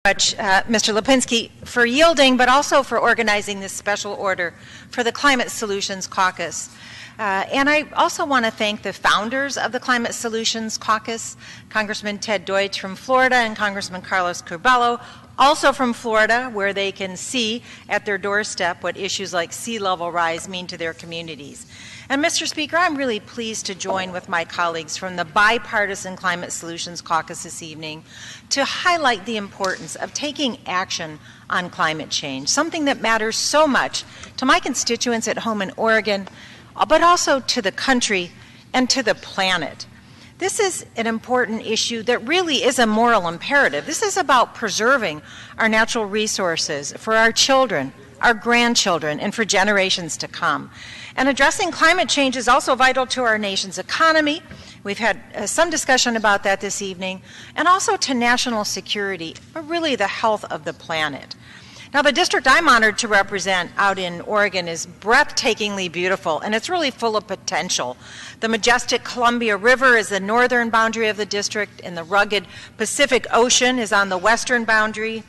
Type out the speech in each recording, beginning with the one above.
much, Mr. Lipinski, for yielding, but also for organizing this special order for the Climate Solutions Caucus. And I also want to thank the founders of the Climate Solutions Caucus, Congressman Ted Deutsch from Florida and Congressman Carlos Curbelo, also from Florida, where they can see at their doorstep what issues like sea level rise mean to their communities. And Mr. Speaker, I'm really pleased to join with my colleagues from the Bipartisan Climate Solutions Caucus this evening to highlight the importance of taking action on climate change, something that matters so much to my constituents at home in Oregon, but also to the country and to the planet. This is an important issue that really is a moral imperative. This is about preserving our natural resources for our children, our grandchildren, and for generations to come. And addressing climate change is also vital to our nation's economy. We've had some discussion about that this evening, and also to national security, but really the health of the planet. Now, the district I'm honored to represent out in Oregon is breathtakingly beautiful, and it's really full of potential. The majestic Columbia River is the northern boundary of the district, and the rugged Pacific Ocean is on the western boundary.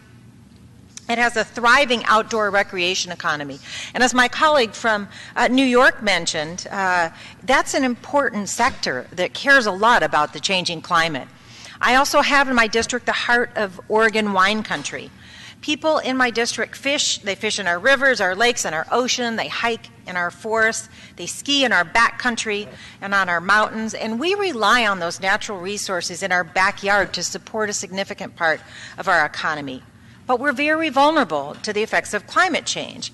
It has a thriving outdoor recreation economy. And as my colleague from New York mentioned, that's an important sector that cares a lot about the changing climate. I also have in my district the heart of Oregon wine country. People in my district fish. They fish in our rivers, our lakes, and our ocean. They hike in our forests. They ski in our backcountry and on our mountains. And we rely on those natural resources in our backyard to support a significant part of our economy. But we're very vulnerable to the effects of climate change.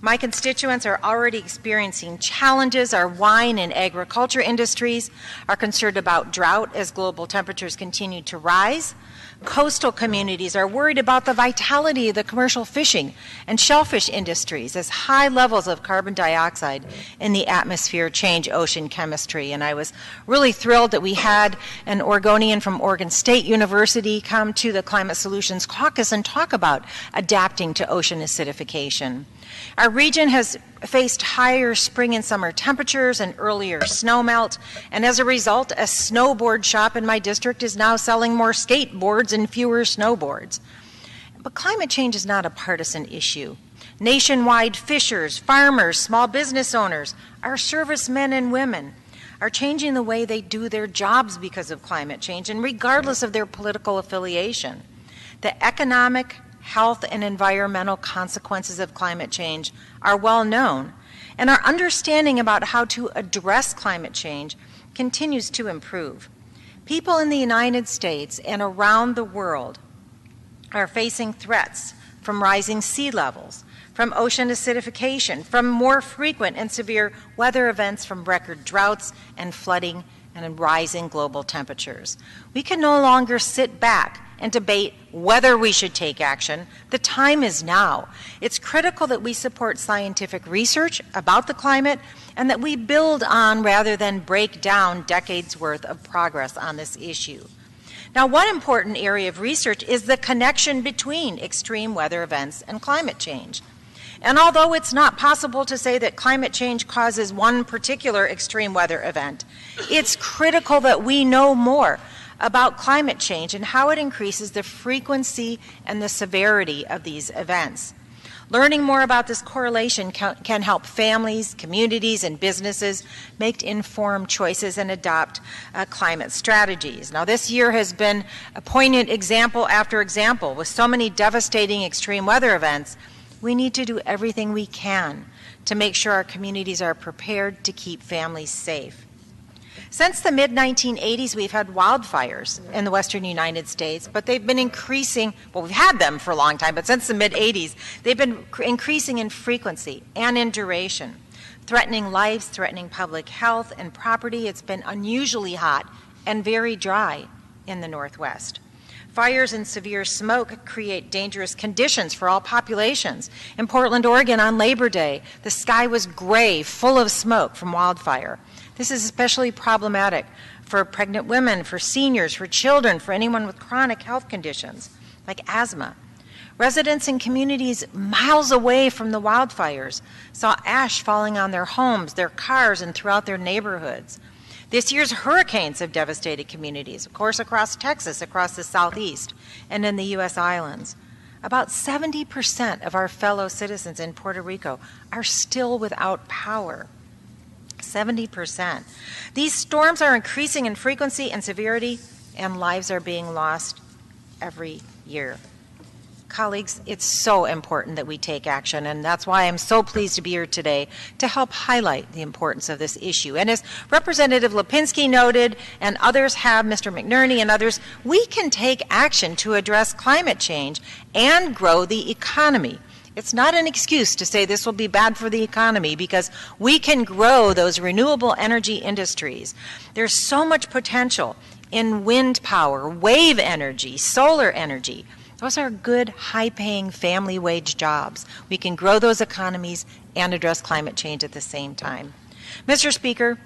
My constituents are already experiencing challenges. Our wine and agriculture industries are concerned about drought as global temperatures continue to rise. Coastal communities are worried about the vitality of the commercial fishing and shellfish industries as high levels of carbon dioxide in the atmosphere change ocean chemistry. And I was really thrilled that we had an Oregonian from Oregon State University come to the Climate Solutions Caucus and talk about adapting to ocean acidification. Our region has faced higher spring and summer temperatures and earlier snowmelt, and as a result, a snowboard shop in my district is now selling more skateboards and fewer snowboards. But climate change is not a partisan issue. Nationwide fishers, farmers, small business owners, our servicemen and women are changing the way they do their jobs because of climate change, and regardless of their political affiliation. The economic, health, and environmental consequences of climate change are well known, and our understanding about how to address climate change continues to improve. People in the United States and around the world are facing threats from rising sea levels, from ocean acidification, from more frequent and severe weather events, from record droughts and flooding, and rising global temperatures. We can no longer sit back and debate whether we should take action. The time is now. It's critical that we support scientific research about the climate and that we build on rather than break down decades worth of progress on this issue. Now, one important area of research is the connection between extreme weather events and climate change. And although it's not possible to say that climate change causes one particular extreme weather event, it's critical that we know more about climate change and how it increases the frequency and the severity of these events. Learning more about this correlation can help families, communities, and businesses make informed choices and adopt climate strategies. Now, this year has been a poignant example after example. With so many devastating extreme weather events, we need to do everything we can to make sure our communities are prepared to keep families safe. Since the mid-1980s, we've had wildfires in the western United States, but they've been increasing. Well, we've had them for a long time, but since the mid-80s, they've been increasing in frequency and in duration, threatening lives, threatening public health and property. It's been unusually hot and very dry in the Northwest. Fires and severe smoke create dangerous conditions for all populations. In Portland, Oregon, on Labor Day, the sky was gray, full of smoke from wildfire. This is especially problematic for pregnant women, for seniors, for children, for anyone with chronic health conditions like asthma. Residents in communities miles away from the wildfires saw ash falling on their homes, their cars, and throughout their neighborhoods. This year's hurricanes have devastated communities, of course, across Texas, across the Southeast, and in the U.S. islands. About 70% of our fellow citizens in Puerto Rico are still without power. 70%. These storms are increasing in frequency and severity, and lives are being lost every year. Colleagues, it's so important that we take action, and that's why I'm so pleased to be here today to help highlight the importance of this issue. And as Representative Lipinski noted, and others have, Mr. McNerney and others, we can take action to address climate change and grow the economy. It's not an excuse to say this will be bad for the economy, because we can grow those renewable energy industries. There's so much potential in wind power, wave energy, solar energy. Those are good, high-paying family wage jobs. We can grow those economies and address climate change at the same time. Mr. Speaker,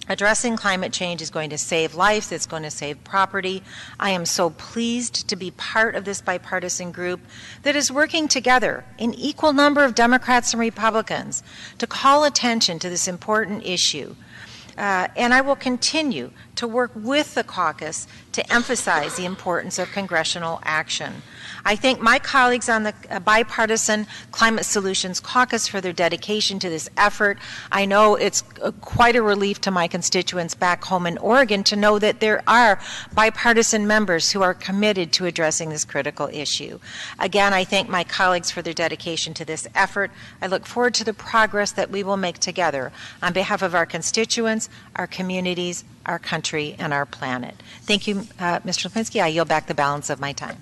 addressing climate change is going to save lives, it's going to save property. I am so pleased to be part of this bipartisan group that is working together, an equal number of Democrats and Republicans, to call attention to this important issue. And I will continue to work with the caucus to emphasize the importance of congressional action. I thank my colleagues on the Bipartisan Climate Solutions Caucus for their dedication to this effort. I know it's quite a relief to my constituents back home in Oregon to know that there are bipartisan members who are committed to addressing this critical issue. Again, I thank my colleagues for their dedication to this effort. I look forward to the progress that we will make together on behalf of our constituents, our communities, our country, and our planet. Thank you, Mr. Lipinski. I yield back the balance of my time.